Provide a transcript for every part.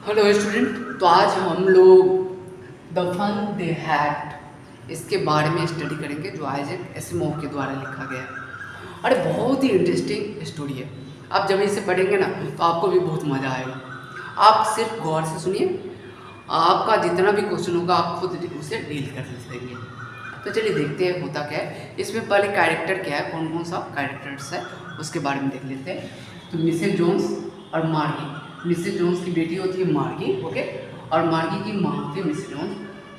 Hello student. तो आज हम लोग द फन दे हैड इसके बारे में स्टडी करेंगे जो आइजैक एसिमोव के द्वारा लिखा गया है। अरे बहुत ही इंटरेस्टिंग स्टोरी है। आप जब इसे पढ़ेंगे ना तो आपको भी बहुत मज़ा आएगा। आप सिर्फ गौर से सुनिए, आपका जितना भी क्वेश्चन होगा आप खुद उसे डील कर सकेंगे। तो चलिए देखते हैं होता क्या है इसमें। पहले कैरेक्टर क्या है, कौन कौन सा कैरेक्टर्स है उसके बारे में देख लेते हैं। तो मिसेस जोन्स और मार्गी। मिसेस जोन्स की बेटी होती है मार्गी, ओके, और मार्गी की माँ होती है मिसेस जोन्स।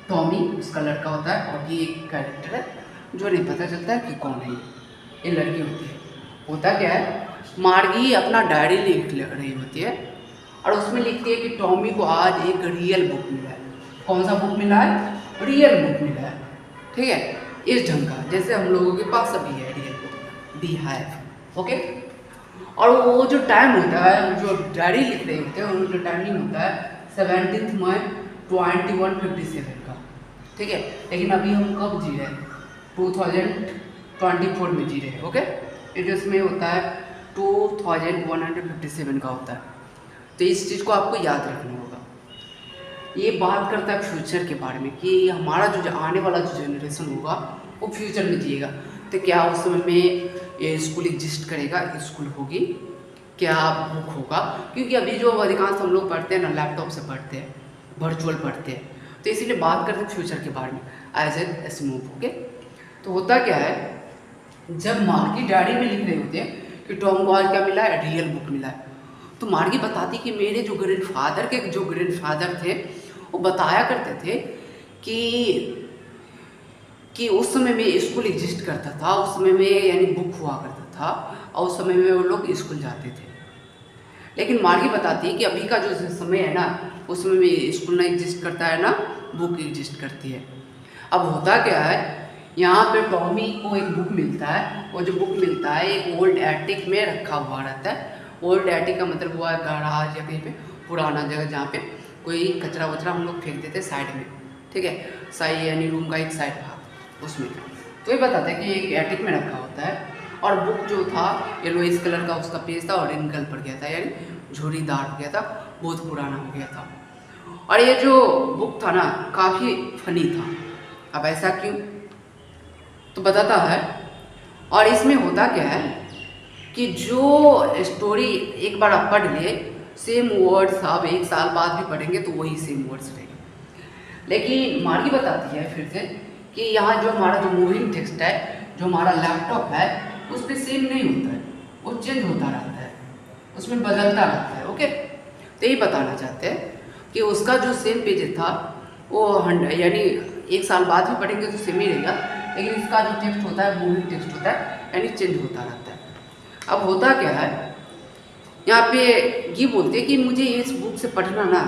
टॉमी उसका लड़का होता है और ये एक कैरेक्टर है जो नहीं पता चलता है कि कौन है ये लड़की होती है। होता क्या है, मार्गी अपना डायरी लिख रही होती है और उसमें लिखती है कि टॉमी को आज एक रियल बुक मिला है। कौन सा बुक मिला है? रियल बुक मिला है, ठीक है, इस ढंग का जैसे हम लोगों के पास अभी है real book, we have, okay. और वो जो टाइम होता है, जो डायरी लिख रहे होते हैं उनका टाइमिंग होता है 17 मई 2157 का, ठीक है। लेकिन अभी हम कब जी रहे हैं? 2024 में जी रहे हैं, ओके। ये इसमें होता है 2157 का होता है। तो इस चीज़ को आपको याद रखना होगा। ये बात करता है फ्यूचर के बारे में कि हमारा जो आने वाला जो जनरेशन होगा वो फ्यूचर में जिएगा। तो क्या उस समय में ये स्कूल एग्जिस्ट करेगा, स्कूल होगी, क्या बुक होगा? क्योंकि अभी जो अधिकांश हम लोग पढ़ते हैं ना लैपटॉप से पढ़ते हैं, वर्चुअल पढ़ते हैं, तो इसीलिए बात करते हैं फ्यूचर के बारे में, आइजैक एसिमोव, ओके। तो होता क्या है, जब मार्गी डायरी में लिख रहे होते हैं कि टॉम को आज क्या मिला है, रियल बुक मिला है, तो मार्गी बताती कि मेरे जो ग्रैंडफादर थे वो बताया करते थे कि उस समय में स्कूल एग्जिस्ट करता था, उस समय में यानी बुक हुआ करता था और उस समय में वो लोग स्कूल जाते थे। लेकिन मार्गी बताती है कि अभी का जो समय है ना उस समय में स्कूल ना एग्जिस्ट करता है ना बुक एग्जिस्ट करती है। अब होता क्या है, यहाँ पे टॉमी को एक बुक मिलता है। वो जो बुक मिलता है एक ओल्ड एटिक में रखा हुआ रहता है। ओल्ड एटिक का मतलब हुआ है गराज या कहीं पे पुराना जगह जहाँ पे कोई कचरा वचरा हम लोग फेंक देते साइड में, ठीक है, सही यानी रूम का एक साइड भाग उसमें। तो ये बताते हैं कि एक एटिक में रखा होता है और बुक जो था येलोइश कलर का उसका पेज था और रिंकल पड़ गया था, यानी झुर्रीदार हो गया था, बहुत पुराना हो गया था। और ये जो बुक था ना काफ़ी फनी था। अब ऐसा क्यों, तो बताता है। और इसमें होता क्या है कि जो स्टोरी एक बार आप पढ़ लिए, सेम वर्ड्स आप एक साल बाद भी पढ़ेंगे तो वही सेम वर्ड्स रहेंगे। लेकिन मार्गी बताती है फिर से कि यहाँ जो हमारा जो मूविंग टेक्स्ट है, जो हमारा लैपटॉप है, उस पर सेम नहीं होता है, वो चेंज होता रहता है, उसमें बदलता रहता है, ओके। तो यही बताना चाहते हैं कि उसका जो सेम पेज था वो यानी एक साल बाद भी पढ़ेंगे तो सेम ही रहेगा, लेकिन इसका जो टेक्स्ट होता है मूविंग टेक्स्ट होता है, यानी चेंज होता रहता है। अब होता क्या है, यहाँ पे ये बोलते हैं कि मुझे इस बुक से पढ़ना ना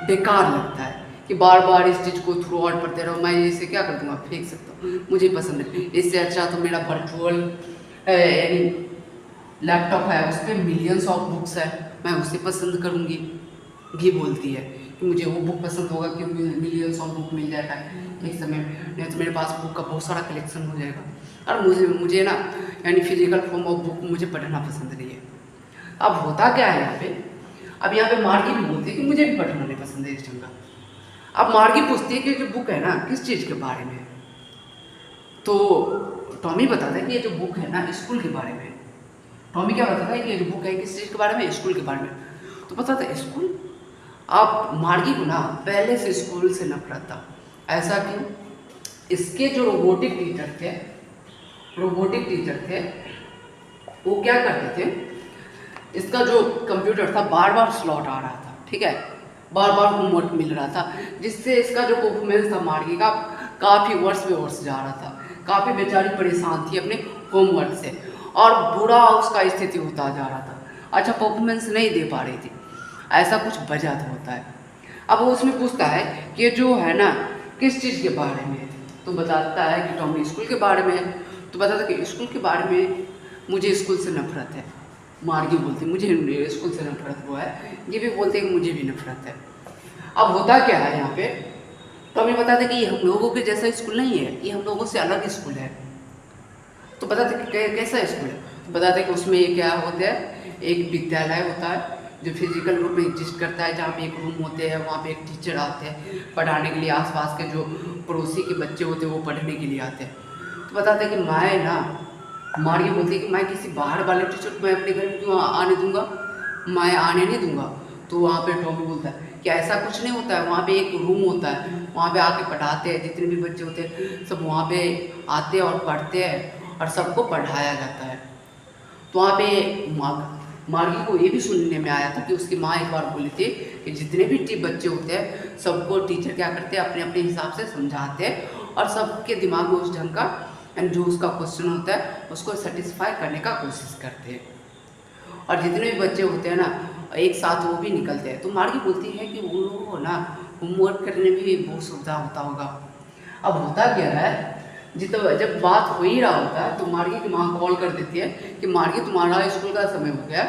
बेकार लगता है कि बार बार इस चीज़ को थ्रू आउट पढ़ते रहो, मैं इसे क्या कर दूँगा, फेंक सकता हूँ, मुझे पसंद है। इससे अच्छा तो मेरा वर्चुअल यानी लैपटॉप है, उस पर मिलियंस ऑफ बुक्स है, मैं उसे पसंद करूँगी। घी बोलती है कि मुझे वो बुक पसंद होगा कि मिलियंस ऑफ बुक मिल जाएगा एक समय में, नहीं तो मेरे पास बुक का बहुत सारा कलेक्शन हो जाएगा। और मुझे ना यानी फिजिकल फॉर्म ऑफ बुक मुझे पढ़ना पसंद नहीं है। अब होता क्या है यहाँ पे, अब यहाँ पे मार्गी भी बोलती है कि मुझे भी पढ़ना नहीं पसंद है इस ढंग का। अब मार्गी पूछती है कि जो बुक है ना किस चीज़ के बारे में है, तो टॉमी बताता है कि ये जो बुक है ना स्कूल के बारे में। टॉमी क्या बताता है कि ये जो बुक है किस चीज़ के बारे में, स्कूल के बारे में। तो बताता है स्कूल। आप मार्गी को ना पहले से स्कूल से नफरत था। ऐसा क्यों? इसके जो रोबोटिक टीचर थे वो क्या करते थे, इसका जो कंप्यूटर था बार बार स्लॉट आ रहा था, ठीक है, बार बार होमवर्क मिल रहा था, जिससे इसका जो परफॉर्मेंस था मार्गी का काफ़ी वर्ष पे वर्ष जा रहा था। काफ़ी बेचारी परेशान थी अपने होमवर्क से और बुरा उसका स्थिति होता जा रहा था, अच्छा परफॉर्मेंस नहीं दे पा रही थी, ऐसा कुछ वजह तो होता है। अब वो उसमें पूछता है कि ये जो है ना किस चीज़ के बारे में, तो बताता है कि टॉमी स्कूल के बारे में है। तो बताता है कि स्कूल के बारे में मुझे स्कूल से नफरत है। मार्गी बोलती मुझे स्कूल से नफरत हुआ है, ये भी बोलते हैं कि मुझे भी नफरत है। अब होता क्या है यहाँ पे, टॉमी बताता है कि ये हम लोगों के जैसा स्कूल नहीं है, ये हम लोगों से अलग स्कूल है। तो बताते कि कैसा स्कूल है, तो बताते कि उसमें क्या होता है, एक विद्यालय होता है जो फिजिकल रूप में एग्जिस्ट करता है, जहाँ पे एक रूम होते हैं, वहाँ पे एक टीचर आते हैं पढ़ाने के लिए, आसपास के जो पड़ोसी के बच्चे होते हैं वो पढ़ने के लिए आते हैं। तो बताते हैं कि मैं ना, मार्गी बोलती है कि मैं किसी बाहर वाले टीचर को मैं अपने घर में क्यों आने दूंगा, मैं आने नहीं दूंगा। तो वहाँ पे टॉमी बोलता है कि ऐसा कुछ नहीं होता है, वहाँ पे एक रूम होता है, वहाँ पे आके पढ़ाते हैं, जितने भी बच्चे होते हैं सब वहाँ पे आते हैं और पढ़ते हैं और सबको पढ़ाया जाता है। तो वहाँ पे मार्गी को ये भी सुनने में आया था कि उसकी माँ एक बार बोली थी कि जितने भी बच्चे होते हैं सबको टीचर क्या करते हैं, अपने अपने हिसाब से समझाते हैं और सबके दिमाग में उस ढंग का एंड जो उसका क्वेश्चन होता है उसको सेटिस्फाई करने का कोशिश करते हैं। और जितने भी बच्चे होते हैं ना एक साथ वो भी निकलते हैं। तो मार्गी बोलती है कि उन लोगों को ना होमवर्क करने में भी बहुत सुविधा होता होगा। अब होता क्या है, जब बात हो ही रहा होता है तो मार्गी की माँ कॉल कर देती है कि मार्गी तुम्हारा स्कूल का समय हो गया।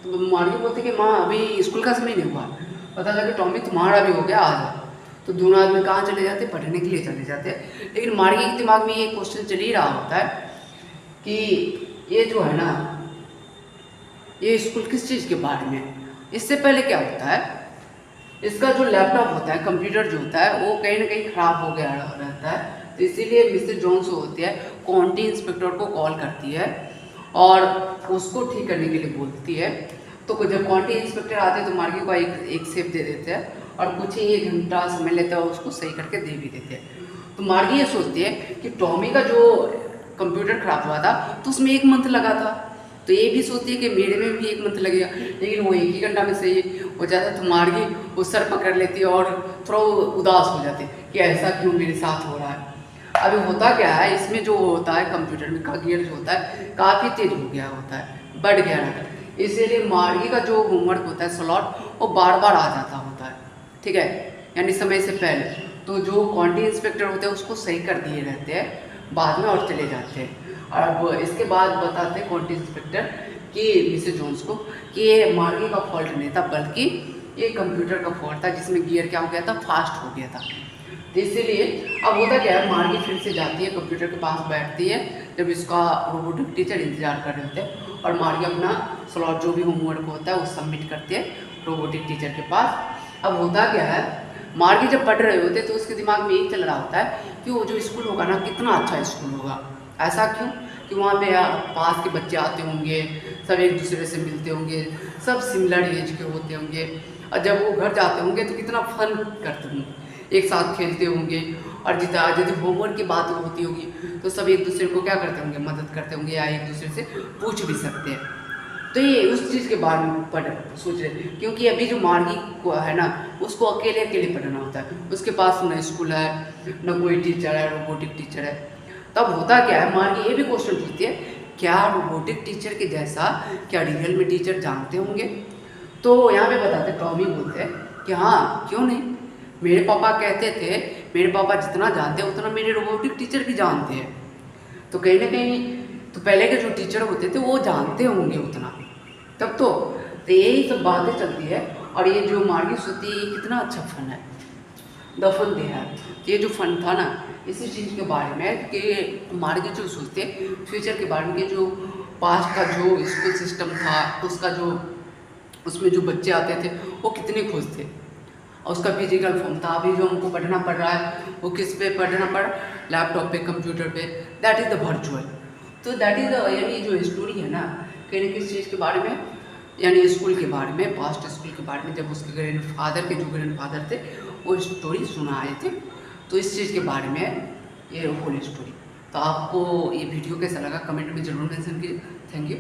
तो मार्गी बोलती है कि माँ अभी स्कूल का समय नहीं हुआ, पता लगा टॉमी तुम्हारा भी हो गया, आ जाओ। तो दोनों आदमी कहाँ चले जाते, पढ़ने के लिए चले जाते। लेकिन मार्गी के दिमाग में ये क्वेश्चन चल ही रहा होता है कि ये जो है ना, ये स्कूल किस चीज़ के बारे में है। इससे पहले क्या होता है, इसका जो लैपटॉप होता है, कंप्यूटर जो होता है वो कहीं ना कहीं ख़राब हो गया रहता है। तो इसीलिए मिस्टर जोन्स होती है काउंटी इंस्पेक्टर को कॉल करती है और उसको ठीक करने के लिए बोलती है। तो जब काउंटी इंस्पेक्टर आते हैं तो मार्गी को एक सेब दे देते हैं और कुछ ही 1 घंटा समय लेता है, उसको सही करके दे भी देते हैं। तो मार्गी ये सोचती है कि टॉमी का जो कंप्यूटर ख़राब हुआ था तो उसमें 1 मंथ लगा था, तो ये भी सोचती है कि मेरे में भी 1 मंथ लगेगा, लेकिन वो 1 ही घंटा में सही हो जाता है। तो मार्गी वो सर पकड़ लेती है और थोड़ा उदास हो जाती है कि ऐसा क्यों मेरे साथ हो रहा है। अभी होता क्या है, इसमें जो होता है कंप्यूटर में का गियर जो होता है काफ़ी तेज हो गया होता है, बढ़ गया रहता है। इसीलिए मार्गी का जो होमवर्क होता है स्लॉट वो बार बार आ जाता होता है, ठीक है, यानी समय से पहले। तो जो क्वांटी इंस्पेक्टर होते हैं उसको सही कर दिए रहते हैं बाद में और चले जाते हैं। और अब इसके बाद बताते हैं क्वांटी इंस्पेक्टर कि मिसेस जोन्स को कि ये मार्गी का फॉल्ट नहीं था, बल्कि ये कंप्यूटर का फॉल्ट था जिसमें गियर क्या हो गया था, फास्ट हो गया था। तो इसीलिए अब होता क्या है, मार्गी फिर से जाती है कंप्यूटर के पास बैठती है जब इसका रोबोटिक टीचर इंतजार कर रहे होते हैं, और मार्गी अपना स्लॉट जो भी होमवर्क होता है वो सबमिट करती है रोबोटिक टीचर के पास। अब होता क्या है, मार्गी जब पढ़ रहे होते तो उसके दिमाग में यही चल रहा होता है कि वो जो स्कूल होगा ना कितना अच्छा स्कूल होगा। ऐसा क्यों कि वहाँ पे पास के बच्चे आते होंगे, सब एक दूसरे से मिलते होंगे, सब सिमिलर एज के होते होंगे, और जब वो घर जाते होंगे तो कितना फन करते होंगे, एक साथ खेलते होंगे, और यदि होमवर्क की बात होती होगी तो सब एक दूसरे को क्या करते होंगे, मदद करते होंगे या एक दूसरे से पूछ भी सकते हैं। तो ये उस चीज़ के बारे में सोच रहे, क्योंकि अभी जो मार्गी को है ना उसको अकेले अकेले पढ़ना होता है, उसके पास न स्कूल है न कोई टीचर है, रोबोटिक टीचर है। तब होता क्या है, मार्गी ये भी क्वेश्चन पूछती है, क्या रोबोटिक टीचर के जैसा क्या रियल में टीचर जानते होंगे। तो यहाँ पे बताते टॉमी बोलते हैं कि हाँ क्यों नहीं, मेरे पापा कहते थे मेरे पापा जितना जानते हैं उतना मेरे रोबोटिक टीचर भी जानते हैं। तो कहीं ना कहीं तो पहले के जो टीचर होते थे वो जानते होंगे उतना, तब तो यही सब बातें चलती है। और ये जो मार्गी सोचती है ये कितना अच्छा फन है, द फन दे है। ये जो फन था ना इसी चीज़ के बारे में कि मार्गी जो सोचते फ्यूचर के बारे में, कि जो पास्ट का जो स्कूल सिस्टम था उसका जो उसमें जो बच्चे आते थे वो कितने खुश थे, और उसका फिजिकल फॉर्म था। अभी जो हमको पढ़ना पड़ रहा है वो किस पे पढ़ना पड़ रहा है, लैपटॉप पे, कंप्यूटर पे, दैट इज़ द वर्चुअल। तो दैट इज़ द, यानी जो स्टोरी है ना कहीं ना किस चीज़ के बारे में, यानी स्कूल के बारे में, पास्ट स्कूल के बारे में, जब उसके ग्रैंडफादर के जो ग्रैंडफादर थे वो स्टोरी सुनाए थे। तो इस चीज़ के बारे में ये होल स्टोरी। तो आपको ये वीडियो कैसा लगा कमेंट में ज़रूर मेंशन कीजिए। Thank you.